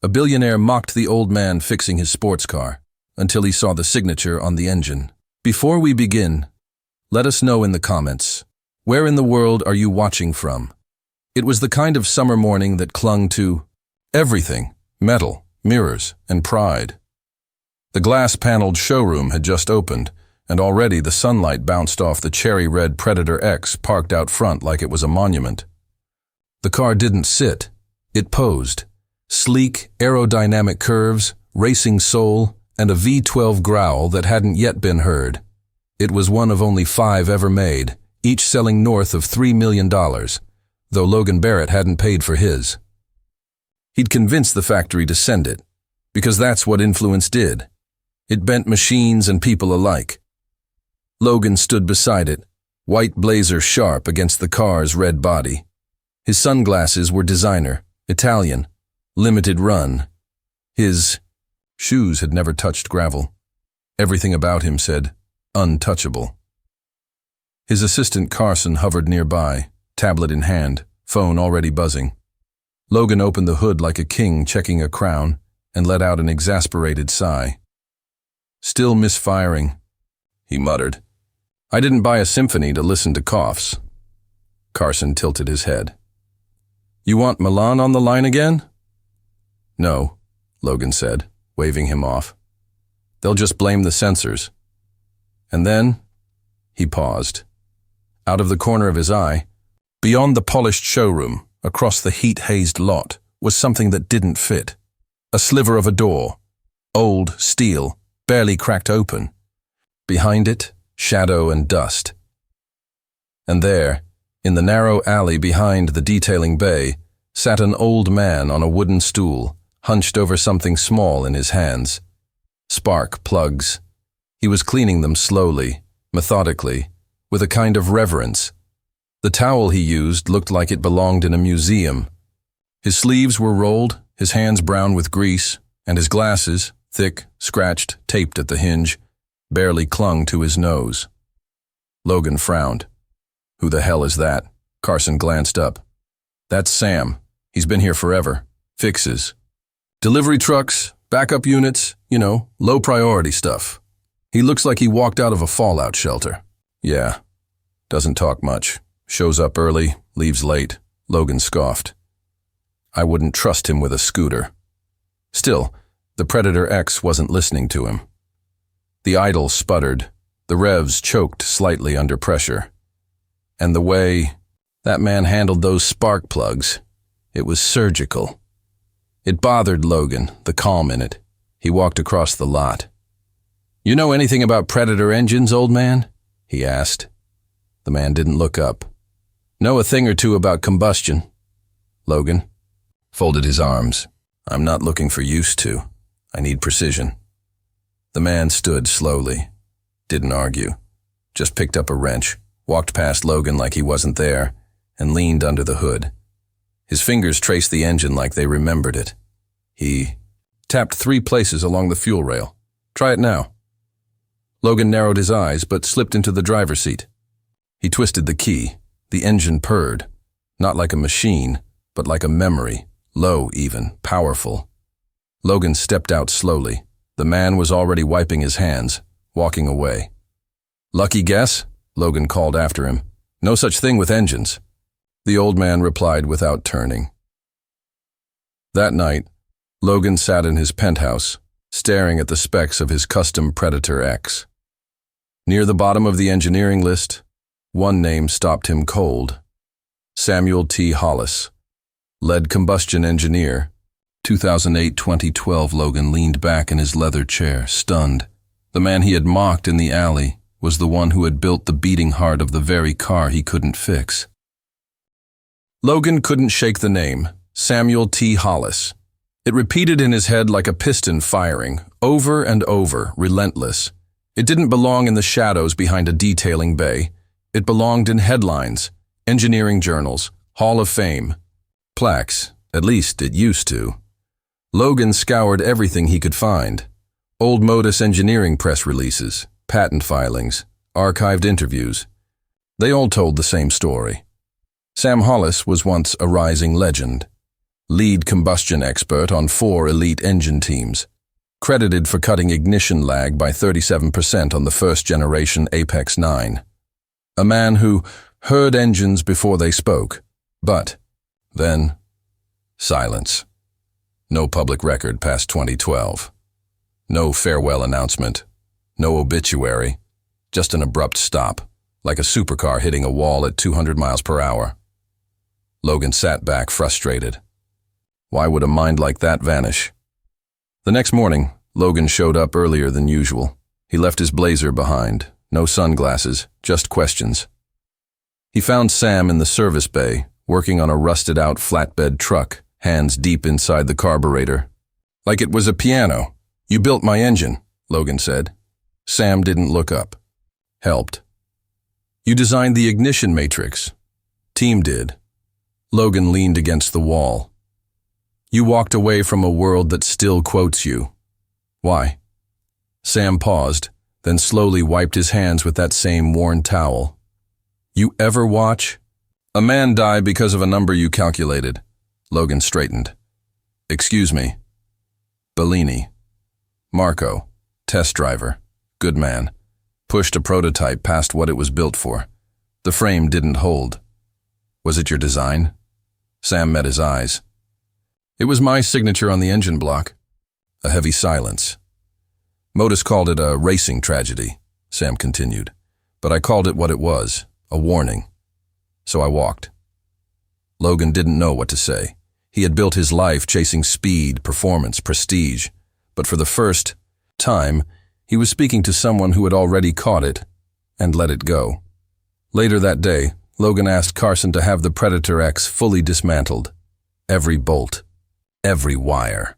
A billionaire mocked the old man fixing his sports car until he saw the signature on the engine. Before we begin, let us know in the comments, where in the world are you watching from? It was the kind of summer morning that clung to everything: metal, mirrors, and pride. The glass-paneled showroom had just opened, and already the sunlight bounced off the cherry-red Predator X parked out front like it was a monument. The car didn't sit, it posed. Sleek, aerodynamic curves, racing soul, and a V12 growl that hadn't yet been heard. It was one of only 5 ever made, each selling north of $3 million, though Logan Barrett hadn't paid for his. He'd convinced the factory to send it, because that's what influence did. It bent machines and people alike. Logan stood beside it, white blazer sharp against the car's red body. His sunglasses were designer, Italian, limited run. His shoes had never touched gravel. Everything about him said, untouchable. His assistant Carson hovered nearby, tablet in hand, phone already buzzing. Logan opened the hood like a king checking a crown and let out an exasperated sigh. Still misfiring, he muttered. I didn't buy a symphony to listen to coughs. Carson tilted his head. You want Milan on the line again? No, Logan said, waving him off. They'll just blame the sensors. And then, he paused. Out of the corner of his eye, beyond the polished showroom, across the heat-hazed lot, was something that didn't fit. A sliver of a door, old steel, barely cracked open. Behind it, shadow and dust. And there, in the narrow alley behind the detailing bay, sat an old man on a wooden stool, hunched over something small in his hands. Spark plugs. He was cleaning them slowly, methodically, with a kind of reverence. The towel he used looked like it belonged in a museum. His sleeves were rolled, his hands brown with grease, and his glasses, thick, scratched, taped at the hinge, barely clung to his nose. Logan frowned. Who the hell is that? Carson glanced up. That's Sam. He's been here forever. Fixes. Delivery trucks, backup units, low priority stuff. He looks like he walked out of a fallout shelter. Yeah. Doesn't talk much. Shows up early, leaves late. Logan scoffed. I wouldn't trust him with a scooter. Still, the Predator X wasn't listening to him. The idle sputtered. The revs choked slightly under pressure. And the way that man handled those spark plugs, it was surgical. It bothered Logan, the calm in it. He walked across the lot. You know anything about Predator engines, old man? He asked. The man didn't look up. Know a thing or two about combustion. Logan folded his arms. I'm not looking for used to. I need precision. The man stood slowly. Didn't argue. Just picked up a wrench, walked past Logan like he wasn't there, and leaned under the hood. His fingers traced the engine like they remembered it. He tapped 3 places along the fuel rail. Try it now. Logan narrowed his eyes but slipped into the driver's seat. He twisted the key. The engine purred. Not like a machine, but like a memory. Low even, powerful. Logan stepped out slowly. The man was already wiping his hands, walking away. Lucky guess? Logan called after him. No such thing with engines. The old man replied without turning. That night, Logan sat in his penthouse, staring at the specs of his custom Predator X. Near the bottom of the engineering list, one name stopped him cold. Samuel T. Hollis, lead combustion engineer. 2008-2012. Logan leaned back in his leather chair, stunned. The man he had mocked in the alley was the one who had built the beating heart of the very car he couldn't fix. Logan couldn't shake the name, Samuel T. Hollis. It repeated in his head like a piston firing, over and over, relentless. It didn't belong in the shadows behind a detailing bay. It belonged in headlines, engineering journals, Hall of Fame. Plaques, at least it used to. Logan scoured everything he could find. Old Modus engineering press releases, patent filings, archived interviews. They all told the same story. Sam Hollis was once a rising legend. lead combustion expert on 4 elite engine teams, credited for cutting ignition lag by 37% on the first-generation Apex 9. A man who heard engines before they spoke, but then silence. No public record past 2012. No farewell announcement. No obituary. Just an abrupt stop, like a supercar hitting a wall at 200 miles per hour. Logan sat back, frustrated. Why would a mind like that vanish? The next morning, Logan showed up earlier than usual. He left his blazer behind. No sunglasses, just questions. He found Sam in the service bay, working on a rusted-out flatbed truck, hands deep inside the carburetor. Like it was a piano. "You built my engine," Logan said. Sam didn't look up. Helped. "You designed the ignition matrix." Team did. Logan leaned against the wall. "You walked away from a world that still quotes you. Why?" Sam paused, then slowly wiped his hands with that same worn towel. "You ever watch a man die because of a number you calculated?" Logan straightened. "Excuse me." Bellini. Marco, test driver, good man, pushed a prototype past what it was built for. The frame didn't hold. "Was it your design?" Sam met his eyes. "It was my signature on the engine block." A heavy silence. "Modus called it a racing tragedy," Sam continued, "but I called it what it was, a warning. So I walked." Logan didn't know what to say. He had built his life chasing speed, performance, prestige, but for the first time, he was speaking to someone who had already caught it and let it go. Later that day, Logan asked Carson to have the Predator X fully dismantled. Every bolt, every wire.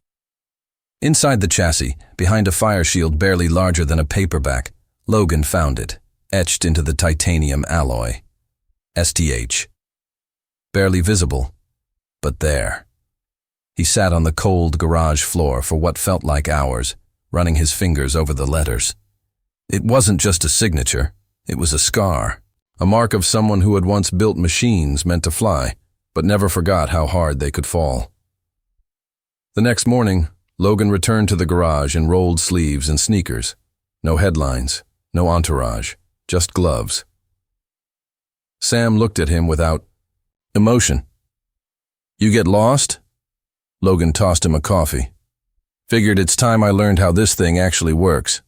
Inside the chassis, behind a fire shield barely larger than a paperback, Logan found it, etched into the titanium alloy. STH. Barely visible, but there. He sat on the cold garage floor for what felt like hours, running his fingers over the letters. It wasn't just a signature, it was a scar, a mark of someone who had once built machines meant to fly, but never forgot how hard they could fall. The next morning, Logan returned to the garage in rolled sleeves and sneakers. No headlines, no entourage, just gloves. Sam looked at him without emotion. "You get lost?" Logan tossed him a coffee. "Figured it's time I learned how this thing actually works."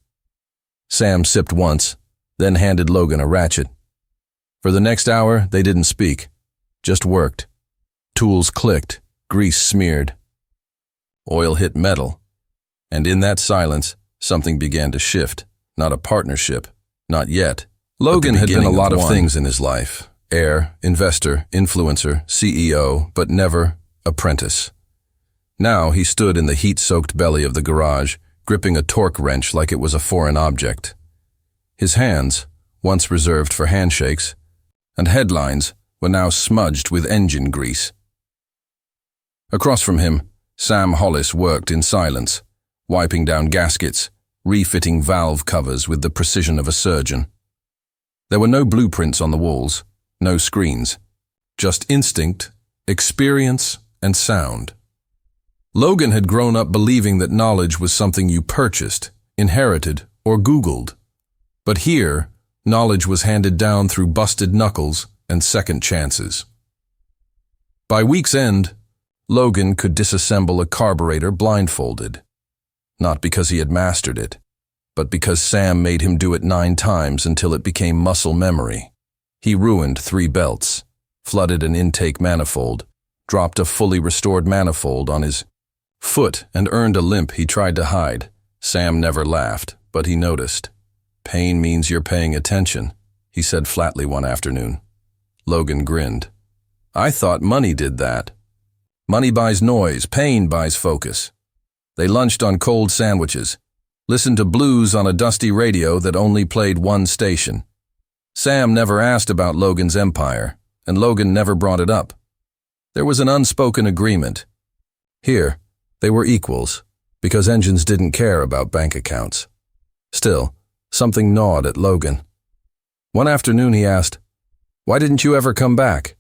Sam sipped once, then handed Logan a ratchet. For the next hour, they didn't speak, just worked. Tools clicked, grease smeared. Oil hit metal, and in that silence, something began to shift. Not a partnership, not yet. Logan had been a lot of things in his life. Heir, investor, influencer, CEO, but never apprentice. Now he stood in the heat-soaked belly of the garage, gripping a torque wrench like it was a foreign object. His hands, once reserved for handshakes, and headlines, were now smudged with engine grease. Across from him, Sam Hollis worked in silence, wiping down gaskets, refitting valve covers with the precision of a surgeon. There were no blueprints on the walls, no screens, just instinct, experience, and sound. Logan had grown up believing that knowledge was something you purchased, inherited, or Googled. But here, knowledge was handed down through busted knuckles and second chances. By week's end, Logan could disassemble a carburetor blindfolded. Not because he had mastered it, but because Sam made him do it 9 times until it became muscle memory. He ruined 3 belts, flooded an intake manifold, dropped a fully restored manifold on his foot and earned a limp he tried to hide. Sam never laughed, but he noticed. "Pain means you're paying attention," he said flatly one afternoon. Logan grinned. "I thought money did that. Money buys noise, pain buys focus." They lunched on cold sandwiches, listened to blues on a dusty radio that only played one station. Sam never asked about Logan's empire, and Logan never brought it up. There was an unspoken agreement. Here, they were equals, because engines didn't care about bank accounts. Still, something gnawed at Logan. One afternoon he asked, "Why didn't you ever come back?"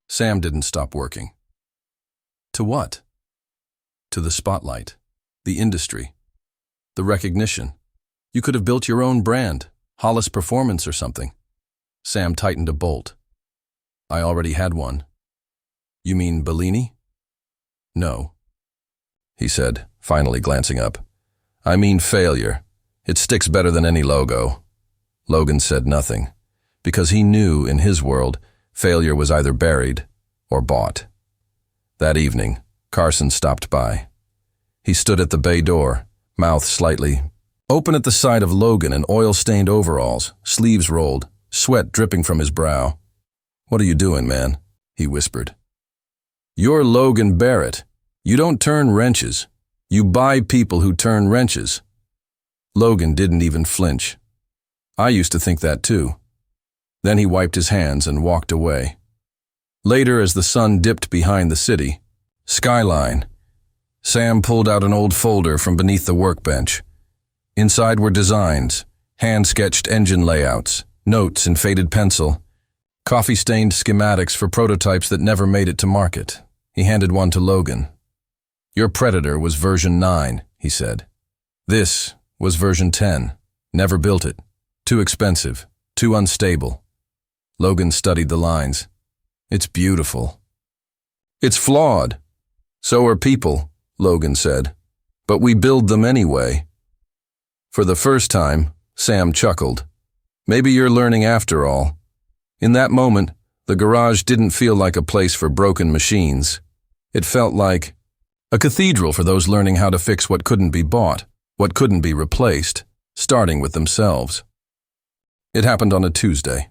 Sam didn't stop working. To what? To the spotlight, the industry, the recognition. You could have built your own brand, Hollis Performance or something. Sam tightened a bolt. I already had one. You mean Bellini? No, he said, finally glancing up. I mean failure. It sticks better than any logo. Logan said nothing, because he knew in his world failure was either buried or bought. That evening, Carson stopped by. He stood at the bay door, mouth slightly open at the sight of Logan in oil-stained overalls, sleeves rolled, sweat dripping from his brow. What are you doing, man? He whispered. You're Logan Barrett. You don't turn wrenches. You buy people who turn wrenches. Logan didn't even flinch. I used to think that too. Then he wiped his hands and walked away. Later, as the sun dipped behind the city, skyline, Sam pulled out an old folder from beneath the workbench. Inside were designs, hand-sketched engine layouts, notes in faded pencil, coffee-stained schematics for prototypes that never made it to market. He handed one to Logan. Your Predator was version 9, he said. This was version 10. Never built it. Too expensive. Too unstable. Logan studied the lines. It's beautiful. It's flawed. So are people, Logan said. But we build them anyway. For the first time, Sam chuckled. Maybe you're learning after all. In that moment, the garage didn't feel like a place for broken machines. It felt like a cathedral for those learning how to fix what couldn't be bought, what couldn't be replaced, starting with themselves. It happened on a Tuesday.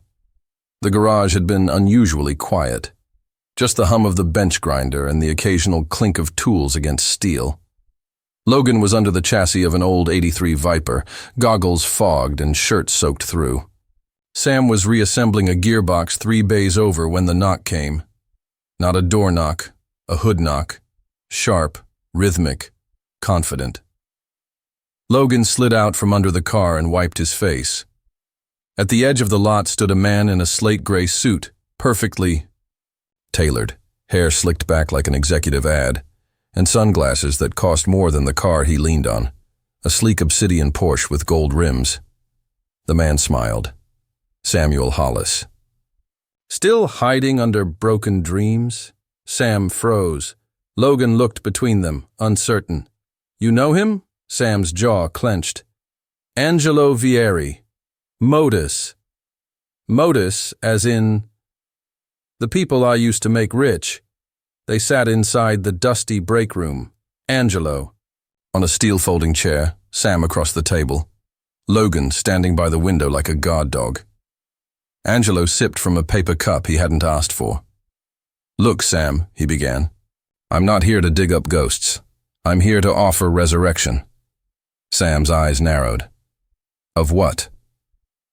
The garage had been unusually quiet. Just the hum of the bench grinder and the occasional clink of tools against steel. Logan was under the chassis of an old '83 Viper, goggles fogged and shirt soaked through. Sam was reassembling a gearbox 3 bays over when the knock came. Not a door knock, a hood knock. Sharp, rhythmic, confident. Logan slid out from under the car and wiped his face. At the edge of the lot stood a man in a slate-gray suit, perfectly tailored, hair slicked back like an executive ad, and sunglasses that cost more than the car he leaned on, a sleek obsidian Porsche with gold rims. The man smiled. Samuel Hollis. Still hiding under broken dreams? Sam froze. Logan looked between them, uncertain. You know him? Sam's jaw clenched. Angelo Vieri. Modus. Modus, as in the people I used to make rich. They sat inside the dusty break room. Angelo. On a steel folding chair, Sam across the table. Logan standing by the window like a guard dog. Angelo sipped from a paper cup he hadn't asked for. Look, Sam, he began. I'm not here to dig up ghosts. I'm here to offer resurrection. Sam's eyes narrowed. Of what?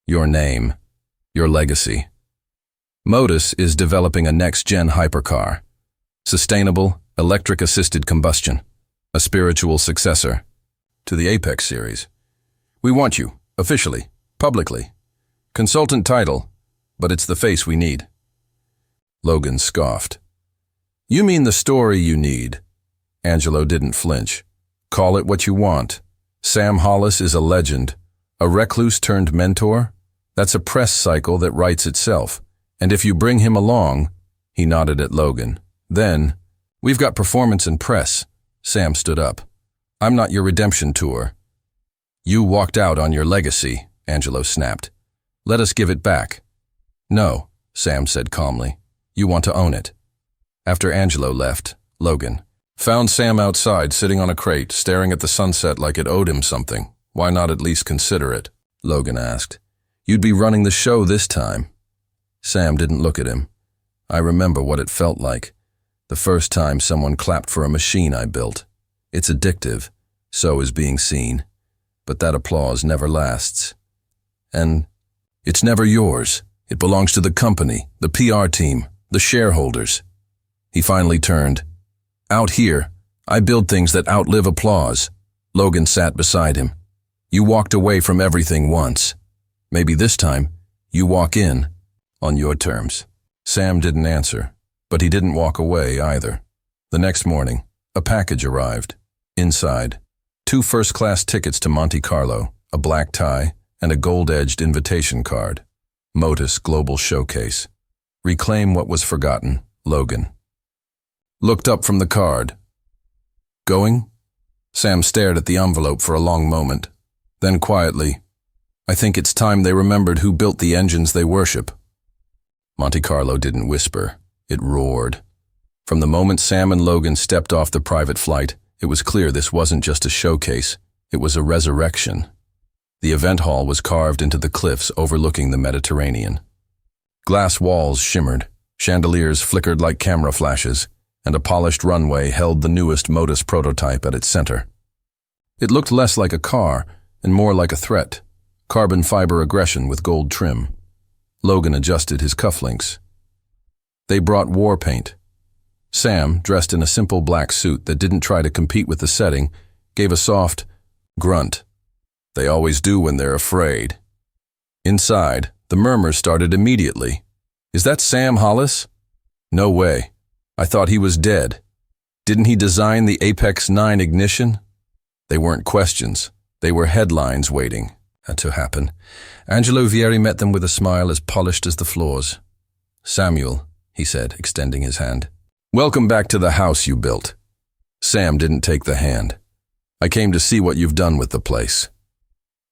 Your name. Your legacy. Modus is developing a next-gen hypercar. Sustainable, electric-assisted combustion. A spiritual successor to the Apex series. We want you, officially, publicly. Consultant title, but it's the face we need. Logan scoffed. You mean the story you need? Angelo didn't flinch. Call it what you want. Sam Hollis is a legend. A recluse turned mentor? That's a press cycle that writes itself. And if you bring him along, he nodded at Logan. Then, we've got performance and press. Sam stood up. I'm not your redemption tour. You walked out on your legacy, Angelo snapped. Let us give it back. No, Sam said calmly. You want to own it. After Angelo left, Logan found Sam outside sitting on a crate, staring at the sunset like it owed him something. Why not at least consider it? Logan asked. You'd be running the show this time. Sam didn't look at him. I remember what it felt like. The first time someone clapped for a machine I built. It's addictive. So is being seen. But that applause never lasts. And it's never yours. It belongs to the company, the PR team, the shareholders. He finally turned. Out here, I build things that outlive applause. Logan sat beside him. You walked away from everything once. Maybe this time, you walk in, on your terms. Sam didn't answer, but he didn't walk away either. The next morning, a package arrived. Inside, 2 first-class tickets to Monte Carlo, a black tie, and a gold-edged invitation card. Motus Global Showcase. Reclaim what was forgotten, Logan. Looked up from the card. Going? Sam stared at the envelope for a long moment. Then quietly, I think it's time they remembered who built the engines they worship. Monte Carlo didn't whisper. It roared. From the moment Sam and Logan stepped off the private flight, it was clear this wasn't just a showcase. It was a resurrection. The event hall was carved into the cliffs overlooking the Mediterranean. Glass walls shimmered, chandeliers flickered like camera flashes, and a polished runway held the newest Motus prototype at its center. It looked less like a car and more like a threat, carbon fiber aggression with gold trim. Logan adjusted his cufflinks. They brought war paint. Sam, dressed in a simple black suit that didn't try to compete with the setting, gave a soft grunt. They always do when they're afraid. Inside, the murmurs started immediately. Is that Sam Hollis? No way. I thought he was dead. Didn't he design the Apex 9 ignition? They weren't questions. They were headlines waiting to happen. Angelo Vieri met them with a smile as polished as the floors. Samuel, he said, extending his hand. Welcome back to the house you built. Sam didn't take the hand. I came to see what you've done with the place.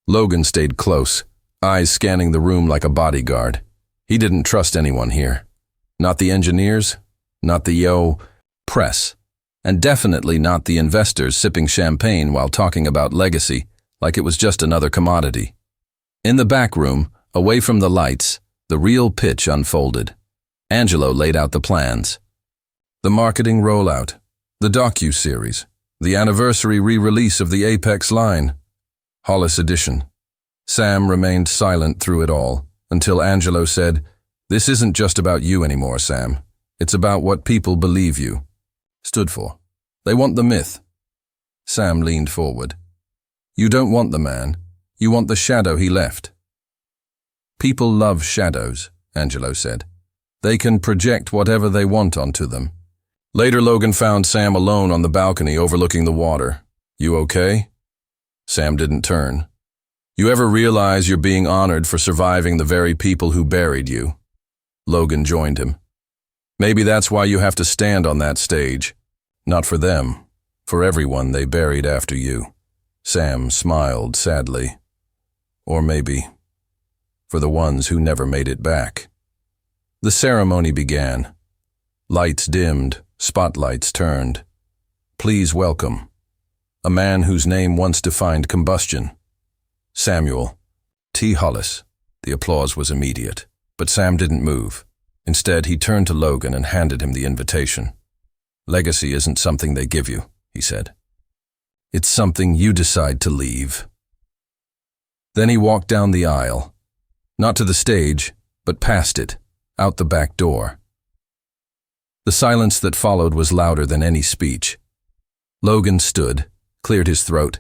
Logan stayed close, eyes scanning the room like a bodyguard. He didn't trust anyone here. Not the engineers, not the press, and definitely not the investors sipping champagne while talking about legacy like it was just another commodity. In the back room, away from the lights, the real pitch unfolded. Angelo laid out the plans. The marketing rollout, the docu-series, the anniversary re-release of the Apex line. Hollis edition. Sam remained silent through it all, until Angelo said, This isn't just about you anymore, Sam. It's about what people believe you stood for. They want the myth. Sam leaned forward. You don't want the man. You want the shadow he left. People love shadows, Angelo said. They can project whatever they want onto them. Later, Logan found Sam alone on the balcony overlooking the water. You okay? Sam didn't turn. You ever realize you're being honored for surviving the very people who buried you? Logan joined him. Maybe that's why you have to stand on that stage. Not for them, for everyone they buried after you. Sam smiled sadly. Or maybe for the ones who never made it back. The ceremony began. Lights dimmed, spotlights turned. Please welcome a man whose name once defined combustion. Samuel T. Hollis. The applause was immediate, but Sam didn't move. Instead, he turned to Logan and handed him the invitation. Legacy isn't something they give you, he said. It's something you decide to leave. Then he walked down the aisle. Not to the stage, but past it, out the back door. The silence that followed was louder than any speech. Logan stood, cleared his throat,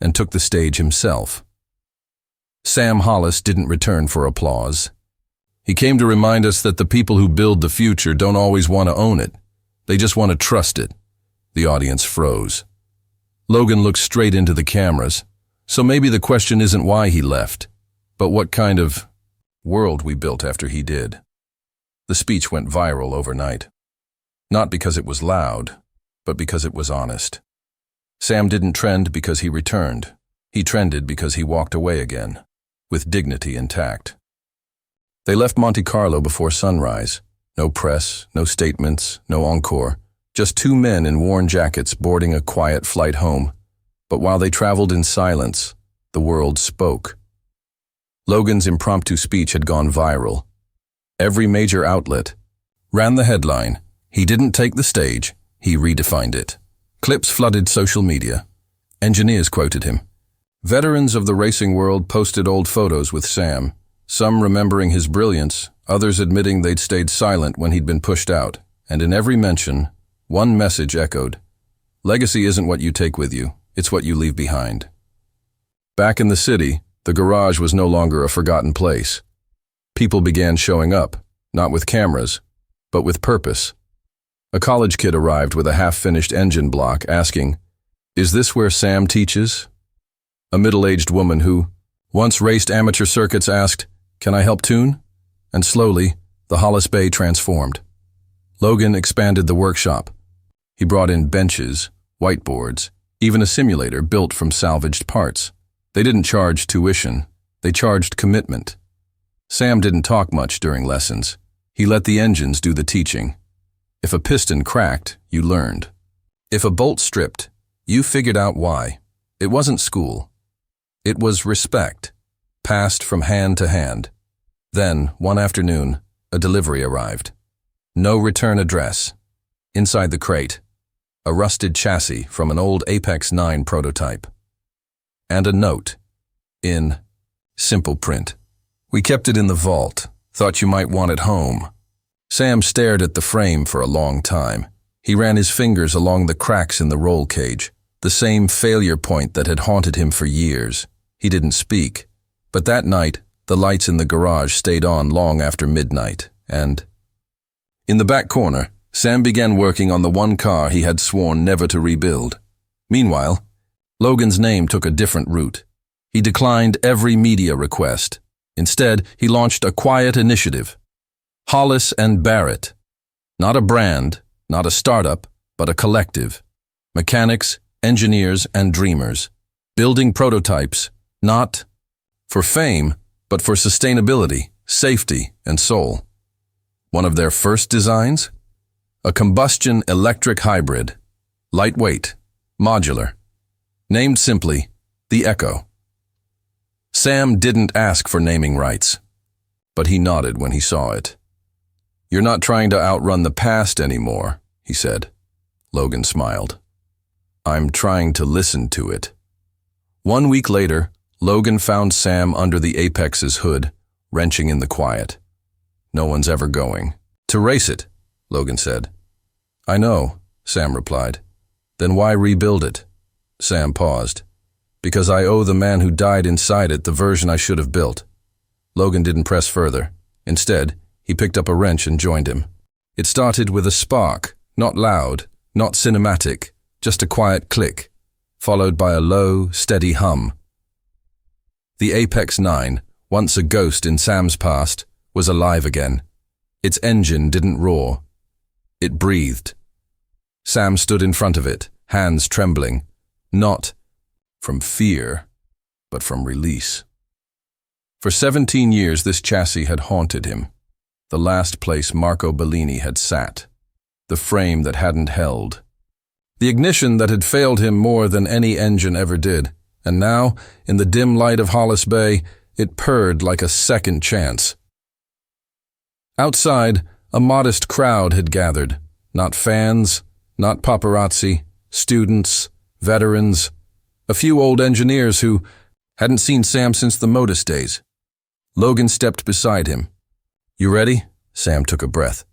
and took the stage himself. Sam Hollis didn't return for applause. He came to remind us that the people who build the future don't always want to own it. They just want to trust it. The audience froze. Logan looked straight into the cameras. So maybe the question isn't why he left, but what kind of world we built after he did. The speech went viral overnight. Not because it was loud, but because it was honest. Sam didn't trend because he returned. He trended because he walked away again, with dignity intact. They left Monte Carlo before sunrise. No press, no statements, no encore. Just 2 men in worn jackets boarding a quiet flight home. But while they traveled in silence, the world spoke. Logan's impromptu speech had gone viral. Every major outlet ran the headline. He didn't take the stage, he redefined it. Clips flooded social media. Engineers quoted him. Veterans of the racing world posted old photos with Sam, some remembering his brilliance, others admitting they'd stayed silent when he'd been pushed out, and in every mention, one message echoed. Legacy isn't what you take with you, it's what you leave behind. Back in the city, the garage was no longer a forgotten place. People began showing up, not with cameras, but with purpose. A college kid arrived with a half-finished engine block asking, "Is this where Sam teaches?" A middle-aged woman who once raced amateur circuits asked, "Can I help tune?" And slowly, the Hollis Bay transformed. Logan expanded the workshop. He brought in benches, whiteboards, even a simulator built from salvaged parts. They didn't charge tuition, they charged commitment. Sam didn't talk much during lessons. He let the engines do the teaching. If a piston cracked, you learned. If a bolt stripped, you figured out why. It wasn't school. It was respect, passed from hand to hand. Then, one afternoon, a delivery arrived. No return address. Inside the crate, a rusted chassis from an old Apex 9 prototype. And a note, in simple print. "We kept it in the vault. Thought you might want it home." Sam stared at the frame for a long time. He ran his fingers along the cracks in the roll cage, the same failure point that had haunted him for years. He didn't speak, but that night, the lights in the garage stayed on long after midnight, and in the back corner, Sam began working on the one car he had sworn never to rebuild. Meanwhile, Logan's name took a different route. He declined every media request. Instead, he launched a quiet initiative. Hollis and Barrett. Not a brand, not a startup, but a collective. Mechanics, engineers, and dreamers. Building prototypes, not for fame, but for sustainability, safety, and soul. One of their first designs? A combustion electric hybrid. Lightweight, modular. Named simply, the Echo. Sam didn't ask for naming rights, but he nodded when he saw it. "You're not trying to outrun the past anymore," he said. Logan smiled. "I'm trying to listen to it." 1 week later, Logan found Sam under the Apex's hood, wrenching in the quiet. "No one's ever going to race it," Logan said. "I know," Sam replied. "Then why rebuild it?" Sam paused. "Because I owe the man who died inside it the version I should have built." Logan didn't press further. Instead, he picked up a wrench and joined him. It started with a spark, not loud, not cinematic, just a quiet click, followed by a low, steady hum. The Apex 9, once a ghost in Sam's past, was alive again. Its engine didn't roar. It breathed. Sam stood in front of it, hands trembling, not from fear, but from release. For 17 years, this chassis had haunted him. The last place Marco Bellini had sat. The frame that hadn't held. The ignition that had failed him more than any engine ever did. And now, in the dim light of Hollis Bay, it purred like a second chance. Outside, a modest crowd had gathered. Not fans, not paparazzi, students, veterans, a few old engineers who hadn't seen Sam since the Modus days. Logan stepped beside him. "You ready?" Sam took a breath.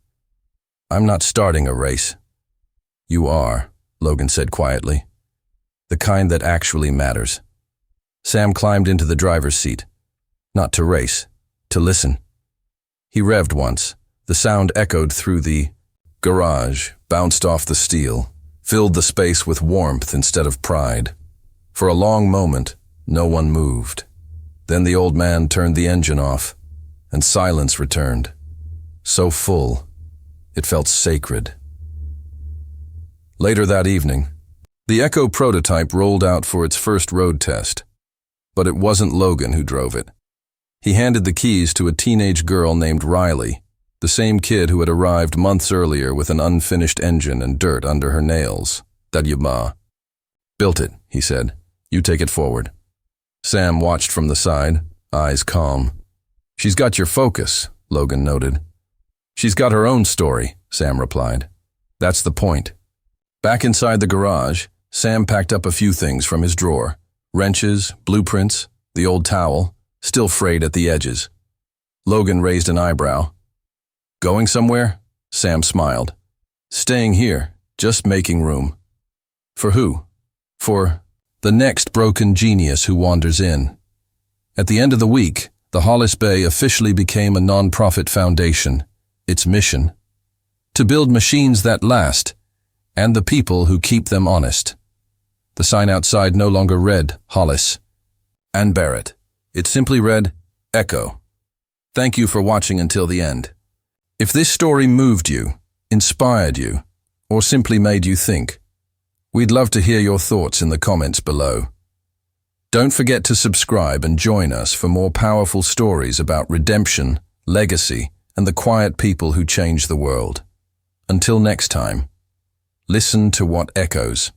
"I'm not starting a race." "You are," Logan said quietly. "The kind that actually matters." Sam climbed into the driver's seat. Not to race, to listen. He revved once. The sound echoed through the garage, bounced off the steel, filled the space with warmth instead of pride. For a long moment, no one moved. Then the old man turned the engine off, and silence returned. So full, it felt sacred. Later that evening, the Echo prototype rolled out for its first road test. But it wasn't Logan who drove it. He handed the keys to a teenage girl named Riley, the same kid who had arrived months earlier with an unfinished engine and dirt under her nails. "Daduma." "Built it," he said. "You take it forward." Sam watched from the side, eyes calm. "She's got your focus," Logan noted. "She's got her own story," Sam replied. "That's the point." Back inside the garage, Sam packed up a few things from his drawer. Wrenches, blueprints, the old towel, still frayed at the edges. Logan raised an eyebrow. "Going somewhere?" Sam smiled. "Staying here, just making room." "For who?" "For the next broken genius who wanders in." At the end of the week, the Hollis Bay officially became a non-profit foundation. Its mission? to build machines that last, and the people who keep them honest. The sign outside no longer read Hollis and Barrett. It simply read Echo. Thank you for watching until the end. If this story moved you, inspired you, or simply made you think, we'd love to hear your thoughts in the comments below. Don't forget to subscribe and join us for more powerful stories about redemption, legacy, and the quiet people who change the world. Until next time, listen to what echoes.